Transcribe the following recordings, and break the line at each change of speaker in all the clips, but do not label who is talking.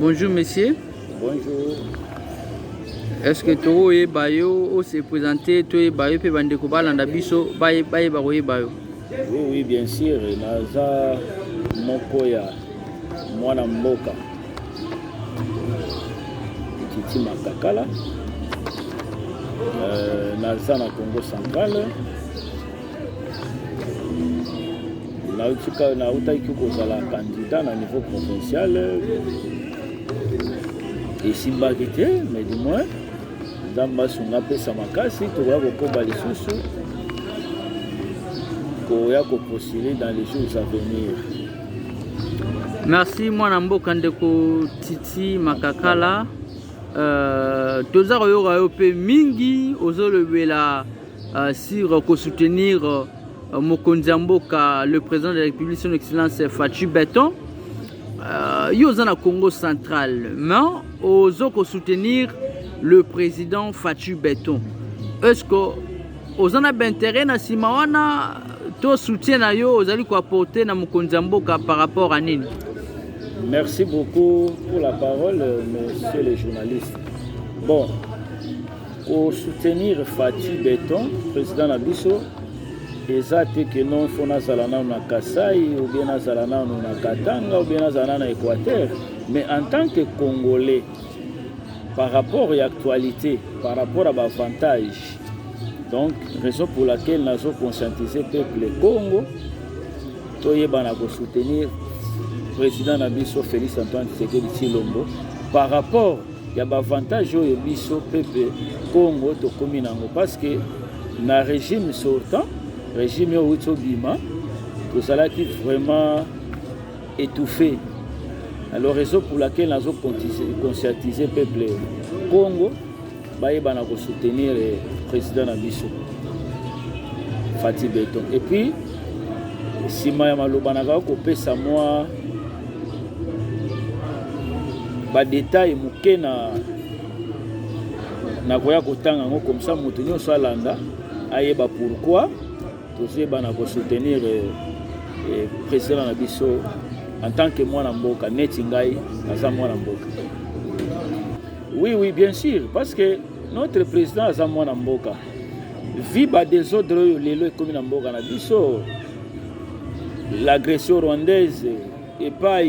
Bonjour monsieur.
Bonjour.
Est-ce que Toro et Bayo se présenter toi et Bayo pe bande ko balanda biso baye ba ko Bayo?
Oui, bien sûr. Naza Mokoya Mwana Mboka Titi Makakala. Naza na Congo Central. Na utaiki kozala candidat na niveau provincial. Et si bagité, mais du moins, dans ma songape samakasi, tu vas beaucoup lisusu, koya ko postuler dans les jours à venir.
Merci Mwana Mboka ndeko Titi Makakala. Tozaro yo pe mingi ozolobela sur ko soutenir Mokonzi Mboka, le président de la République, son excellence Fatou Beton. Yo na Congo Central, mais ozo soutenir le président Fatou Beton. Est-ce que vous avez intérêt na simawana to soutien na yo ozali ko apporter na Mokonzi Mboka par rapport à nini?
Merci beaucoup pour la parole, monsieur le journaliste. Bon, pour soutenir Fatou Beton, président Nabiso, exact que non faut nazalana na Kasai ou bien nazalana na Katanga ou bien nazalana na Équateur, mais en tant que Congolais, par rapport à l'actualité, par rapport à l'avantage, donc raison pour laquelle nous avons conscientisé le peuple Congo, toyebana ko soutenir président Nabiso Félix Antoine Tshisekedi Tshilombo par rapport à l'avantage au biso peuple Congo to kominango parce que na régime sortant régime Ouito Bima, tout cela qui vraiment étouffé. Alors raison pour laquelle nous avons conscientisé le peuple Congo, nous avons soutenir le président Nabiso Fatou Beton. Et puis, si je suis ça moi ba détail muke na koya kotanga ngo comme ça mutu nyonso alanda ayeba pourquoi tous bana ko soutenir le président Nabiso en tant que Mwana Mboka neti ngai aza Mwana Mboka. Oui, bien sûr, parce que notre président aza Mwana Mboka. Viba des autres lelo comme na Mboka Nabiso. L'agression rwandaise et pas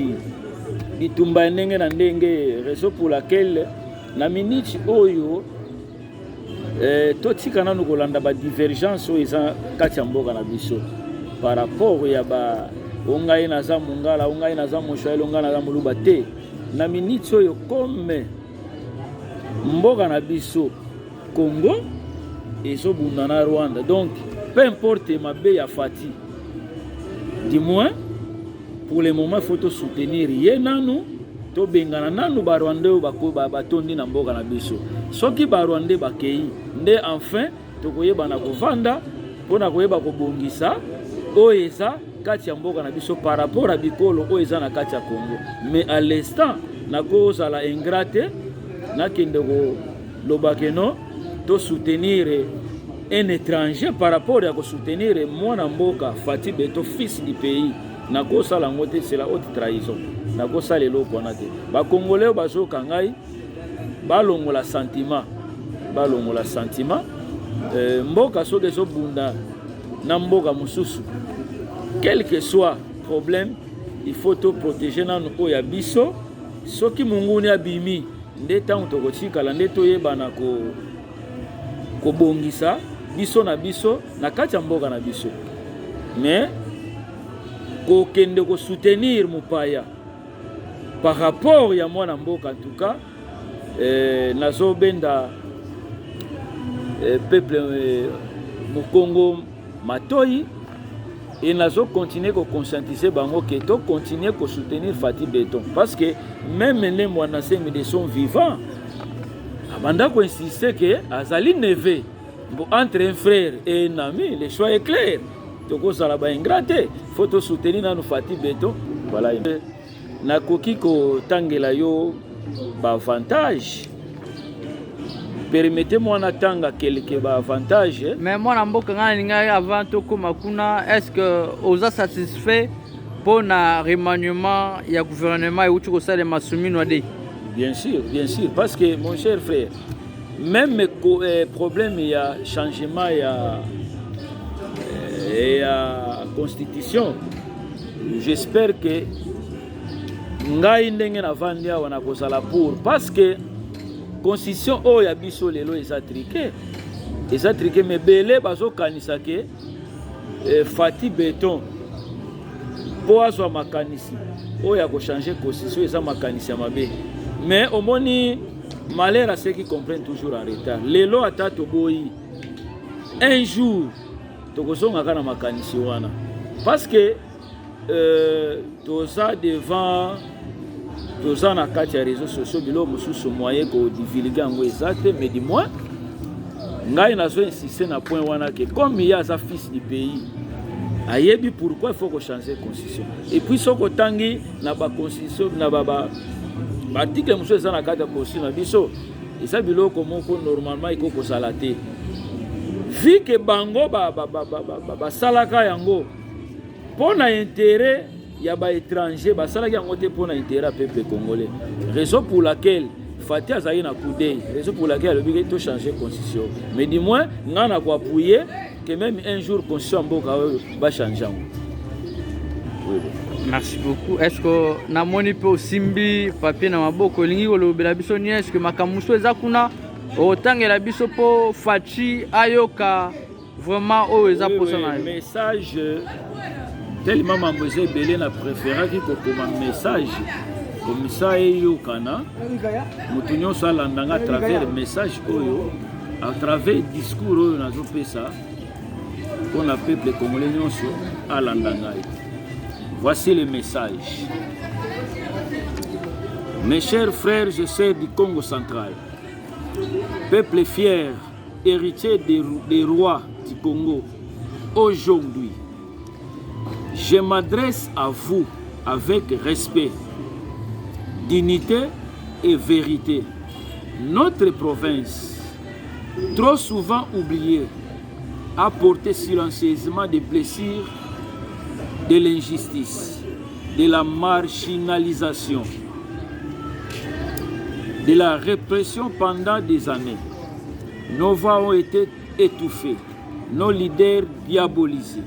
bitumba ndenge na ndenge, raison pour laquelle na minute oyo totika nanu kolanda ba divergence oyo eza kati ya Mboka Nabiso par rapport ya ba ongai naza mungala ongai naza moshwaelo ongai naza muluba te na minute oyo comme Mboka Nabiso Congo ezobunda na Rwanda, donc peu importe mabe ya Fati, du moins pour le moment il faut soutenir ye nanu to bengana nanu ba Rwanda bako batondi na Mboka Nabiso soki ba Rwanda bakei nde enfin tokoyeba na kovanda pona koyeba kobongisa oyo eza kati ya Mboka Nabiso par rapport à bikolo oyo eza na kati ya Congo. Mais à l'instant na kozala ingrate na kende ko lobakeno to soutenir un étranger par rapport à soutenir Mwana Mboka Fatou Beton, fils du pays. Na kosala ngote c'est la haute trahison. Na kosala eloko wana te. Ba Congolais bazo kangai balongola sentiment. Balongola sentiment. Mboka soke zo bunda na mboka mususu. Quel que soit problème, il faut te protéger na no ya biso. Soki munguni abimi nde tango tokotika la nde toyebana ko bongisa biso na biso na kati ya Mboka Nabiso. Mais ko kende ko soutenir mupaya par rapport ya Mwana Mboka en tout cas nazo benda peuple mu Congo matoi et nazo continuer ko conscientiser bango que to continuer ko soutenir Fatou Beton parce que même les mwana semi de son vivant abanda ko insister que azali neveu entre un frère et un ami, le choix est clair. Toko salaba ingrate, faut te soutenir dans nos Fatou Beton. Voilà. Na koki ko tangela yo ba avantage. Permettez-moi natanga quelques ba avantage.
Mais Mwana Mboka ngani ngai avant to koma kuna, est-ce que oza satisfait pour na remaniement ya gouvernement et uchi ko sale masumino ade?
Bien sûr, parce que mon cher frère, même problème, il y a changement, il y a constitution. J'espère que ngai ndenge na vandi awa na kozala pour, parce que constitution oyo ya biso lelo eza triqué mais belé bazokanisa ke Fati Beton po azwa makanisi oyo ya kochange constitution eza makanisi ya mabe, mais omoni malheur à ceux qui comprennent toujours en retard. Lelo ata toboyi un jour tokozongaka na makanisi wana, parce que toza devant toza na kati ya réseaux sociaux bilo mosusu moyen kodivulguer yango eza te, mais du moins ngai nazo insister na point wana ke comme il y a fils du pays ayebi pourquoi il faut changer constitution, et puis soko tangi na ba constitution na ba article mosusu eza na kati ya constitution na biso eza biloko moko normalement iko kozala te, vu que bango basalaka yango pour intérêt ya ba étranger basalaki yango te pour intérêt ya peuple congolais, raison pour laquelle Fati azali na kudei, raison pour laquelle alobi ke to changer constitution, mais du moins nga na ko appuyer que même un jour constitution mboka va changer.
Merci beaucoup. Est-ce que na moni pe osimbi papier na maboko lingi kolobela biso ni est-ce que makamuso eza kuna otangela biso po Fati ayoka vraiment o eza posa na
message tellement mamboze belé na préféré ki ko message comme ça eyokana mutu nyonso alandanga à travers message oyo, à travers discours oyo nazopesa pour le peuple congolais nyonso alandanga. Voici le message. Mes chers frères et sœurs du Congo central, peuple fier, héritier des rois du Congo, aujourd'hui, je m'adresse à vous avec respect, dignité et vérité. Notre province, trop souvent oubliée, a porté silencieusement des blessures de l'injustice, de la marginalisation, de la répression pendant des années. Nos voix ont été étouffées, nos leaders diabolisés,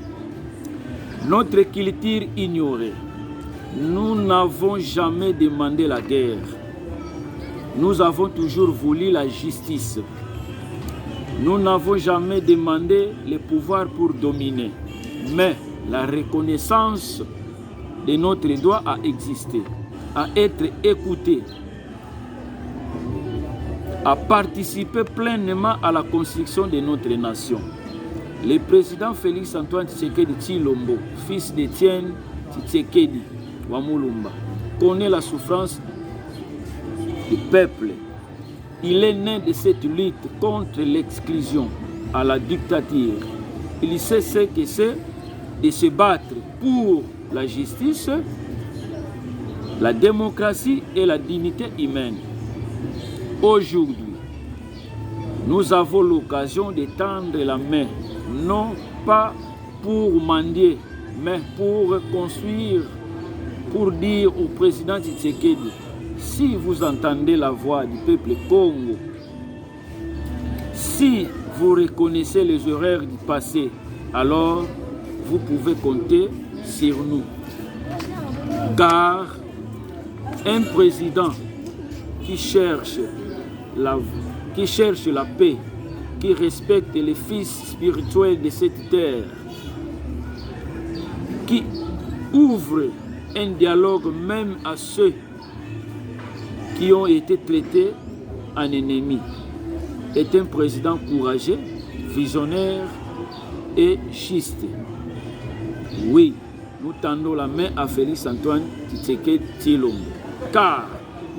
notre culture ignorée. Nous n'avons jamais demandé la guerre. Nous avons toujours voulu la justice. Nous n'avons jamais demandé le pouvoir pour dominer. Mais la reconnaissance de notre droit à exister, à être écouté, à participer pleinement à la construction de notre nation. Le président Félix Antoine Tshisekedi Tshilombo, fils d'Étienne Tshisekedi Wamulumba, connaît la souffrance du peuple. Il est né de cette lutte contre l'exclusion à la dictature. Il sait ce que c'est de se battre pour la justice, la démocratie et la dignité humaine. Aujourd'hui, nous avons l'occasion de tendre la main, non pas pour mendier, mais pour construire, pour dire au président Tshisekedi, si vous entendez la voix du peuple Congo, si vous reconnaissez les erreurs du passé, alors vous pouvez compter sur nous. Car un président qui cherche la paix, qui respecte les fils spirituels de cette terre, qui ouvre un dialogue même à ceux qui ont été traités en ennemis, est un président courageux, visionnaire et juste. Oui, nous tendons la main à Félix Antoine Tshisekedi Tshilombo, car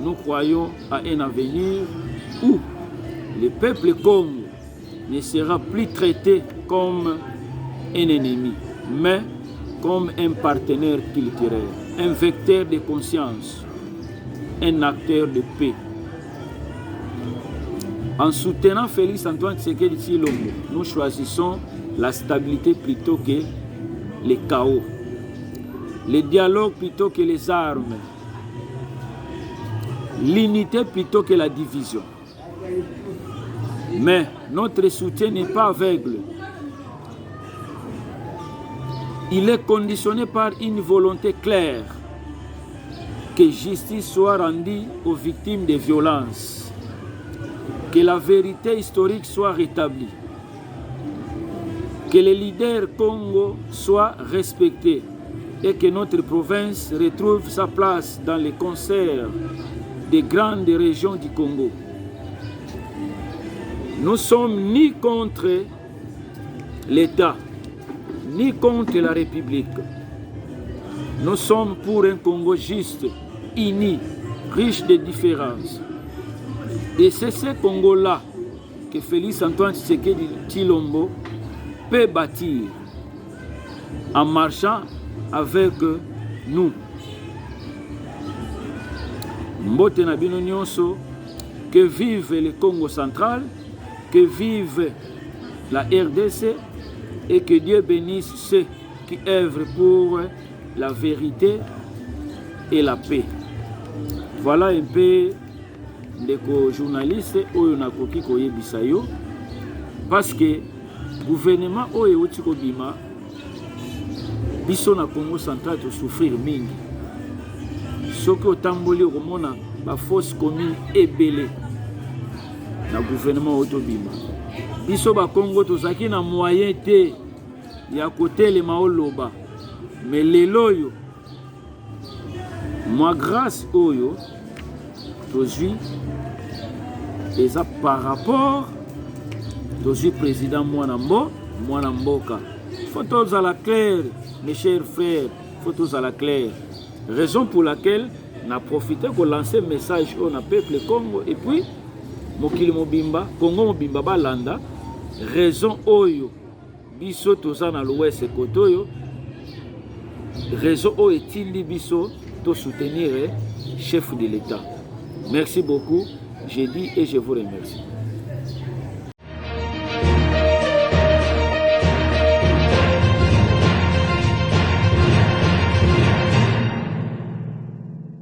nous croyons à un avenir où le peuple Congo ne sera plus traité comme un ennemi, mais comme un partenaire culturel, un vecteur de conscience, un acteur de paix. En soutenant Félix Antoine Tshisekedi Tshilombo, nous choisissons la stabilité plutôt que le chaos, le dialogue plutôt que les armes, l'unité plutôt que la division. Mais notre soutien n'est pas aveugle. Il est conditionné par une volonté claire que justice soit rendue aux victimes des violences, que la vérité historique soit rétablie, que les leaders Congo soient respectés et que notre province retrouve sa place dans les concerts des grandes régions du Congo. Nous ne sommes ni contre l'État, ni contre la République. Nous sommes pour un Congo juste, uni, riche de différences. Et c'est ce Congo-là que Félix Antoine Tshisekedi Tshilombo peut bâtir en marchant avec nous. Mbote na bino nyonso, que vive le Congo central, que vive la RDC et que Dieu bénisse ceux qui œuvrent pour la vérité et la paix. Voilà un peu les journalistes oyo nakoki koyebisa yo, parce que gouvernement oyo oti kobima biso na Congo central to souffrir mingi. Soki otamboli okomona ba force commune ebele na gouvernement oyo tobima. Biso ba Congo tozaki na moyen te ya kotelema oloba, mais lelo yo moi grâce oyo tozwi eza par rapport tozwi président mwana mboka. Faut tozala clair, mes chers frères, faut tozala clair. Raison pour laquelle na profité pour lancer message au na peuple Congo, et puis mokili mobimba Congo mobimba balanda raison oyo biso toza na l'ouest kotoyo, raison oyo etindi biso to soutenir chef de l'État. Merci beaucoup, je dis et je vous remercie.